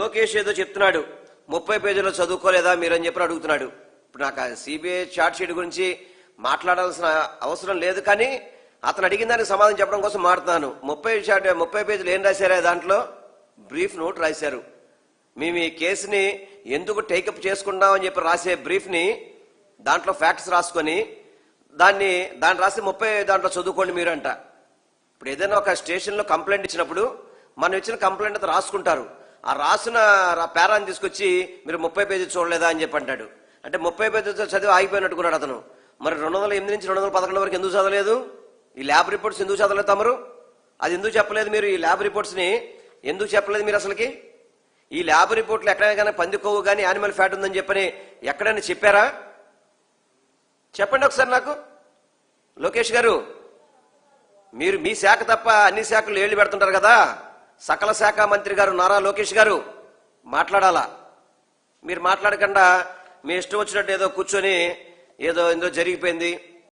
లోకేష్ ఏదో చెప్తున్నాడు, 30 పేజీలో చదువుకోలేదా మీరని చెప్పి అడుగుతున్నాడు. ఇప్పుడు నాకు సిబిఐ చార్ట్ షీట్ గురించి మాట్లాడాల్సిన అవసరం లేదు, కానీ అతను అడిగిన దానికి సమాధానం చెప్పడం కోసం మాట్లాడుతున్నాను. 30 పేజీలు ఏం రాశారా? దాంట్లో బ్రీఫ్ నోట్ రాశారు. మేము ఈ కేసుని ఎందుకు టేకప్ చేసుకుంటామని చెప్పి రాసే బ్రీఫ్ని దాంట్లో ఫ్యాక్ట్స్ రాసుకొని దాన్ని రాసి 30 దాంట్లో చదువుకోండి మీరు అంట. ఇప్పుడు ఏదైనా ఒక స్టేషన్లో కంప్లైంట్ ఇచ్చినప్పుడు మనం ఇచ్చిన కంప్లైంట్ అంతా రాసుకుంటారు. ఆ రాసిన పేరాన్ని తీసుకొచ్చి మీరు 30 పేజీలు చూడలేదా అని చెప్పి అంటాడు. అంటే 30 పేజీలు చదివి ఆగిపోయినట్టుకున్నాడు అతను. మరి 208 నుంచి 211 వరకు ఎందుకు చదవలేదు? ఈ ల్యాబ్ రిపోర్ట్స్ ఎందుకు చదవలేదు తమరు? అది ఎందుకు చెప్పలేదు మీరు? ఈ ల్యాబ్ రిపోర్ట్స్ని ఎందుకు చెప్పలేదు మీరు? అసలుకి ఈ ల్యాబ్ రిపోర్ట్లు ఎక్కడైనా కానీ పంది కొవ్వు కానీ యానిమల్ ఫ్యాట్ ఉందని చెప్పని ఎక్కడైనా చెప్పారా? చెప్పండి ఒకసారి నాకు. లోకేష్ గారు, మీరు మీ శాఖ తప్ప అన్ని శాఖలు ఏళ్లు పెడుతుంటారు కదా. సకల శాఖ మంత్రి గారు నారా లోకేష్ గారు మాట్లాడాలా. మీరు మాట్లాడకుండా మీ ఇష్టం వచ్చినట్టు ఏదో కూర్చొని ఏదో జరిగిపోయింది,